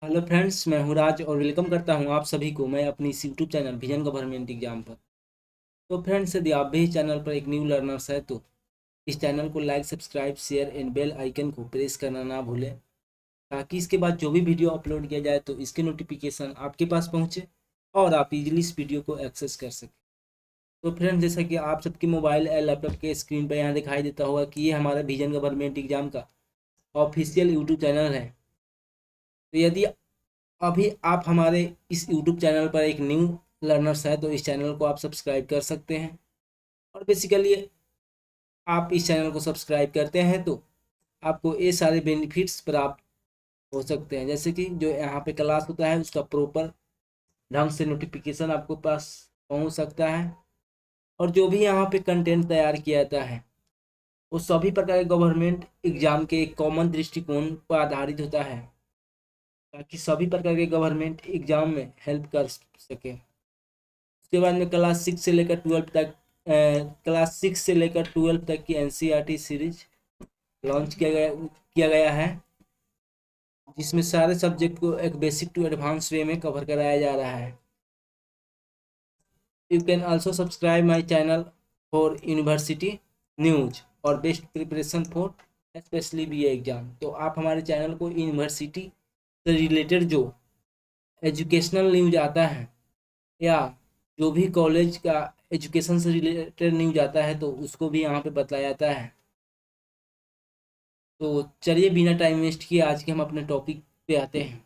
Hello friends, मैं हूँ राज और वेलकम करता हूँ आप सभी को मैं अपनी इस YouTube channel vision government exam पर। तो फ्रेंड्स, यदि आप भी इस चैनल पर एक न्यू लर्नर्स है तो इस चैनल को like, subscribe, share and bell icon को प्रेस करना ना भूलें, ताकि इसके बाद जो भी वीडियो अपलोड किया जाए तो इसके नोटिफिकेशन आपके पास पहुँचे और आप इजीली इस वीडियो को एक्सेस कर सकें। तो फ्रेंड्स, जैसा कि आप सबके मोबाइल या लैपटॉप के स्क्रीन पर यहाँ दिखाई देता होगा कि ये हमारा विजन गवर्नमेंट एग्जाम का ऑफिशियल यूट्यूब चैनल है। तो यदि अभी आप हमारे इस यूट्यूब चैनल पर एक न्यू लर्नर्स है तो इस चैनल को आप सब्सक्राइब कर सकते हैं। और बेसिकली आप इस चैनल को सब्सक्राइब करते हैं तो आपको ये सारे बेनिफिट्स प्राप्त हो सकते हैं, जैसे कि जो यहाँ पे क्लास होता है उसका प्रॉपर ढंग से नोटिफिकेशन आपको पास पहुँच सकता है। और जो भी यहाँ पे कंटेंट तैयार किया जाता है वो सभी प्रकार के गवर्नमेंट एग्जाम के एक कॉमन दृष्टिकोण पर आधारित होता है, ताकि सभी प्रकार के गवर्नमेंट एग्जाम में हेल्प कर सके। उसके बाद में क्लास सिक्स से लेकर ट्वेल्व तक की एनसीईआरटी सीरीज लॉन्च किया गया है, जिसमें सारे सब्जेक्ट को एक बेसिक टू एडवांस वे में कवर कराया जा रहा है। You can also subscribe my channel for university news और best preparation for specially B exam. तो आप हमारे चैनल को यूनिवर्सिटी से रिलेटेड जो एजुकेशनल न्यूज आता है या जो भी कॉलेज का एजुकेशन से रिलेटेड न्यूज आता है तो उसको भी यहाँ पे बताया जाता है। तो चलिए बिना टाइम वेस्ट किए आज के हम अपने टॉपिक पे आते हैं।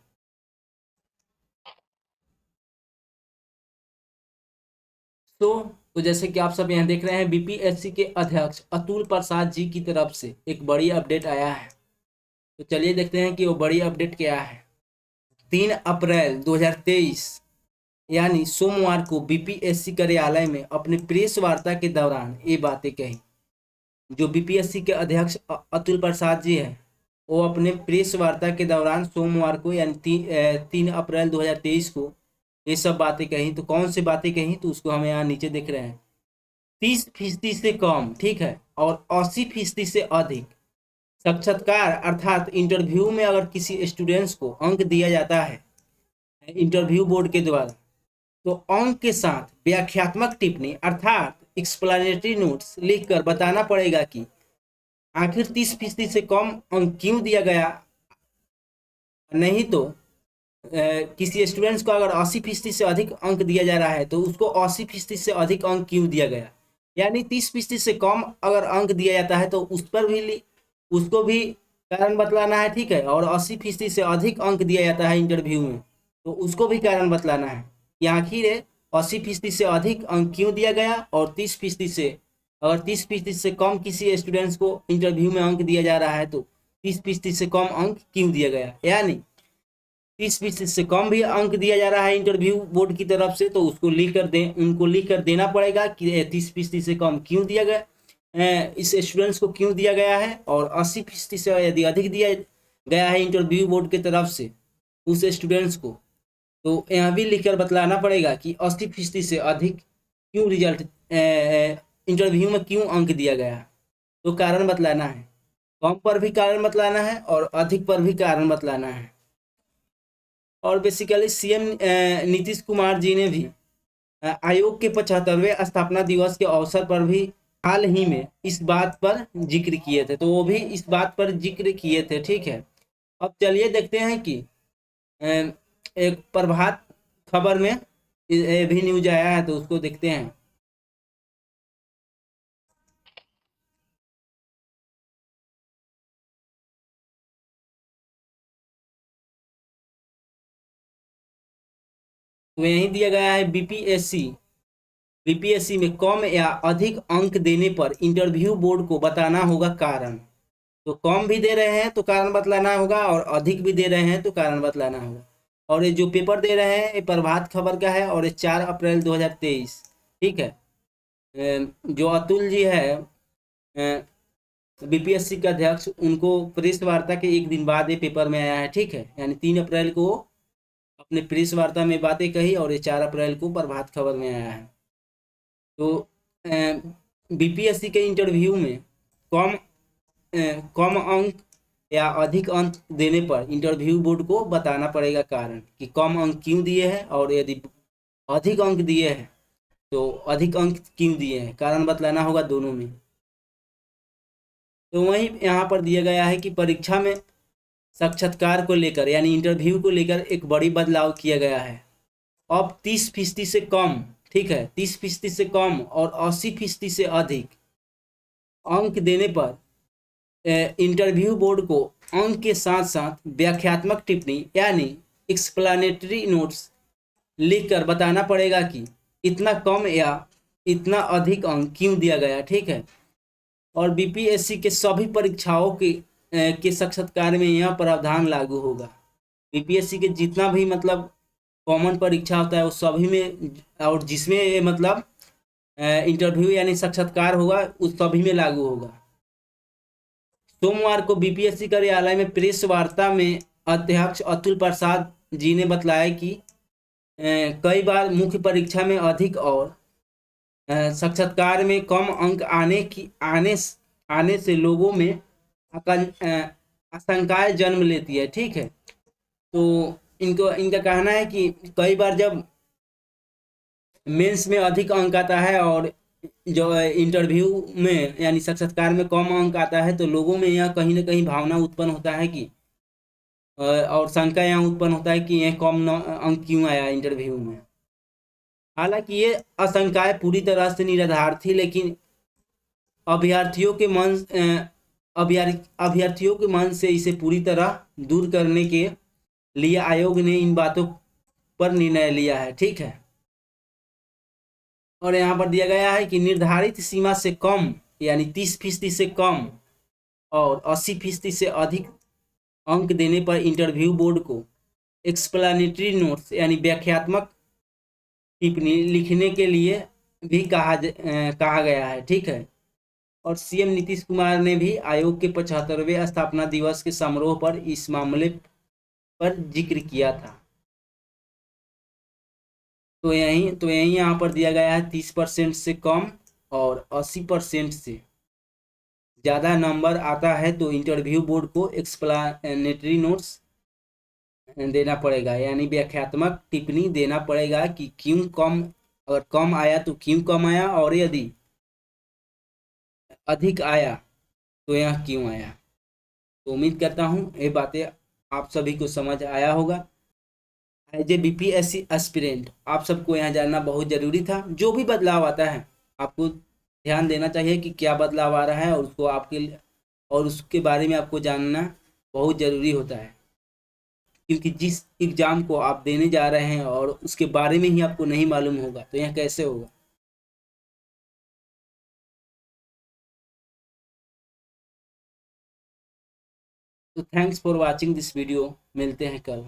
तो जैसे कि आप सब यहाँ देख रहे हैं, बीपीएससी के अध्यक्ष अतुल प्रसाद जी की तरफ से एक बड़ी अपडेट आया है। तो चलिए देखते हैं कि वो बड़ी अपडेट क्या है। 3 अप्रैल 2023 यानी सोमवार को बीपीएससी कार्यालय में अपने प्रेस वार्ता के दौरान ये बातें कही। जो बीपीएससी के अध्यक्ष अतुल प्रसाद जी हैं, वो अपने प्रेस वार्ता के दौरान सोमवार को यानी 3 अप्रैल 2023 को ये सब बातें कही। तो कौन सी बातें कही तो उसको हम यहाँ नीचे देख रहे हैं। 30% से कम, ठीक है, और 80% से अधिक साक्षात्कार अर्थात इंटरव्यू में अगर किसी स्टूडेंट्स को अंक दिया जाता है इंटरव्यू बोर्ड के द्वारा, तो अंक के साथ व्याख्यात्मक टिप्पणी अर्थात एक्सप्लेनेटरी नोट्स लिखकर बताना पड़ेगा कि आखिर 30% से कम अंक क्यों दिया गया। नहीं तो किसी स्टूडेंट्स को अगर 80% से अधिक अंक दिया जा रहा है तो उसको 80% से अधिक अंक क्यों दिया गया, यानी 30% से कम अगर अंक दिया जाता है तो उस पर भी उसको भी कारण बतलाना है, ठीक है। और 80% से अधिक अंक दिया जाता है इंटरव्यू में तो उसको भी कारण बतलाना है कि आखिर 80% से अधिक अंक क्यों दिया गया। और 30% से अगर 30% से कम किसी स्टूडेंट्स को इंटरव्यू में अंक दिया जा रहा है तो 30% से कम अंक क्यों दिया गया, यानी 30% से कम भी अंक दिया जा रहा है इंटरव्यू बोर्ड की तरफ से तो उसको उनको लिख कर देना पड़ेगा कि 30% से कम क्यों दिया गया, इस स्टूडेंट्स को क्यों दिया गया है। और 80% से यदि अधिक दिया गया है इंटरव्यू बोर्ड की तरफ से उस स्टूडेंट्स को, तो यहाँ भी लिखकर बतलाना पड़ेगा कि 80% से अधिक क्यों रिजल्ट इंटरव्यू में क्यों अंक दिया गया। तो कारण बतलाना है, कम पर भी कारण बतलाना है और अधिक पर भी कारण बतलाना है। और बेसिकली सीएम नीतीश कुमार जी ने भी आयोग के 75वें स्थापना दिवस के अवसर पर भी हाल ही में इस बात पर जिक्र किए थे, तो वो भी इस बात पर जिक्र किए थे, ठीक है। अब चलिए देखते हैं कि एक प्रभात खबर में भी न्यूज आया है तो उसको देखते हैं। तो यही दिया गया है, बीपीएससी में कम या अधिक अंक देने पर इंटरव्यू बोर्ड को बताना होगा कारण। तो कम भी दे रहे हैं तो कारण बतलाना होगा और अधिक भी दे रहे हैं तो कारण बतलाना होगा। और ये जो पेपर दे रहे हैं ये प्रभात खबर का है और ये 4 अप्रैल 2023, ठीक है। जो अतुल जी है बीपीएससी का अध्यक्ष, उनको प्रेस वार्ता के एक दिन बाद ये पेपर में आया है, ठीक है। यानी 3 अप्रैल को अपने प्रेस वार्ता में बातें कही और ये 4 अप्रैल को प्रभात खबर में आया है। तो बीपीएससी के इंटरव्यू में कम कम अंक या अधिक अंक देने पर इंटरव्यू बोर्ड को बताना पड़ेगा कारण कि कम अंक क्यों दिए हैं, और यदि अधिक अंक दिए हैं तो अधिक अंक क्यों दिए हैं, कारण बतलाना होगा दोनों में। तो वहीं यहाँ पर दिया गया है कि परीक्षा में साक्षात्कार को लेकर यानी इंटरव्यू को लेकर एक बड़ी बदलाव किया गया है। अब 30% से कम, ठीक है, 30% से कम और 80% से अधिक अंक देने पर इंटरव्यू बोर्ड को अंक के साथ साथ व्याख्यात्मक टिप्पणी यानी एक्सप्लेनेटरी नोट्स लिखकर बताना पड़ेगा कि इतना कम या इतना अधिक अंक क्यों दिया गया, ठीक है। और बीपीएससी के सभी परीक्षाओं के साक्षात्कार में यह प्रावधान लागू होगा। बीपीएससी के जितना भी मतलब कॉमन परीक्षा होता है उस सभी में, और जिसमें ये मतलब इंटरव्यू यानी साक्षात्कार होगा उस सभी में लागू होगा। सोमवार को बीपीएससी कार्यालय में प्रेस वार्ता में अध्यक्ष अतुल प्रसाद जी ने बतलाया कि कई बार मुख्य परीक्षा में अधिक और साक्षात्कार में कम अंक आने से लोगों में आशंकाएं जन्म लेती है, ठीक है। तो इनका कहना है कि कई बार जब मेंस में अधिक अंक आता है और जो इंटरव्यू में यानी साक्षात्कार में कम अंक आता है, तो लोगों में यह कहीं ना कहीं भावना उत्पन्न होता है कि और शंका यहाँ उत्पन्न होता है कि यह कम अंक क्यों आया इंटरव्यू में। हालांकि ये आशंकाएं पूरी तरह से निराधार थी, लेकिन अभ्यर्थियों के मन अभ्यर्थियों के मन से इसे पूरी तरह दूर करने के लिए आयोग ने इन बातों पर निर्णय लिया है, ठीक है। और यहाँ पर दिया गया है कि निर्धारित सीमा से कम यानी 30% से कम और 80% से अधिक अंक देने पर इंटरव्यू बोर्ड को एक्सप्लेनेटरी नोट्स यानी व्याख्यात्मक टिप्पणी लिखने के लिए भी कहा गया है, ठीक है। और सीएम नीतीश कुमार ने भी आयोग के 75वें स्थापना दिवस के समारोह पर इस मामले पर जिक्र किया था। तो यही यहाँ पर दिया गया है 30% से कम और 80% से ज़्यादा नंबर आता है तो इंटरव्यू बोर्ड को एक्सप्लेनेटरी नोट्स देना पड़ेगा यानी व्याख्यात्मक टिप्पणी देना पड़ेगा कि क्यों कम, अगर कम आया तो क्यों कम आया, और यदि अधिक आया तो यह क्यों आया। तो उम्मीद करता हूँ ये बातें आप सभी को समझ आया होगा। एज ए बीपीएससी एस्पिरेंट आप सबको यहाँ जानना बहुत ज़रूरी था। जो भी बदलाव आता है आपको ध्यान देना चाहिए कि क्या बदलाव आ रहा है, और उसको और उसके बारे में आपको जानना बहुत ज़रूरी होता है, क्योंकि जिस एग्ज़ाम को आप देने जा रहे हैं और उसके बारे में ही आपको नहीं मालूम होगा तो यह कैसे होगा। तो thanks for watching this video, मिलते हैं कल।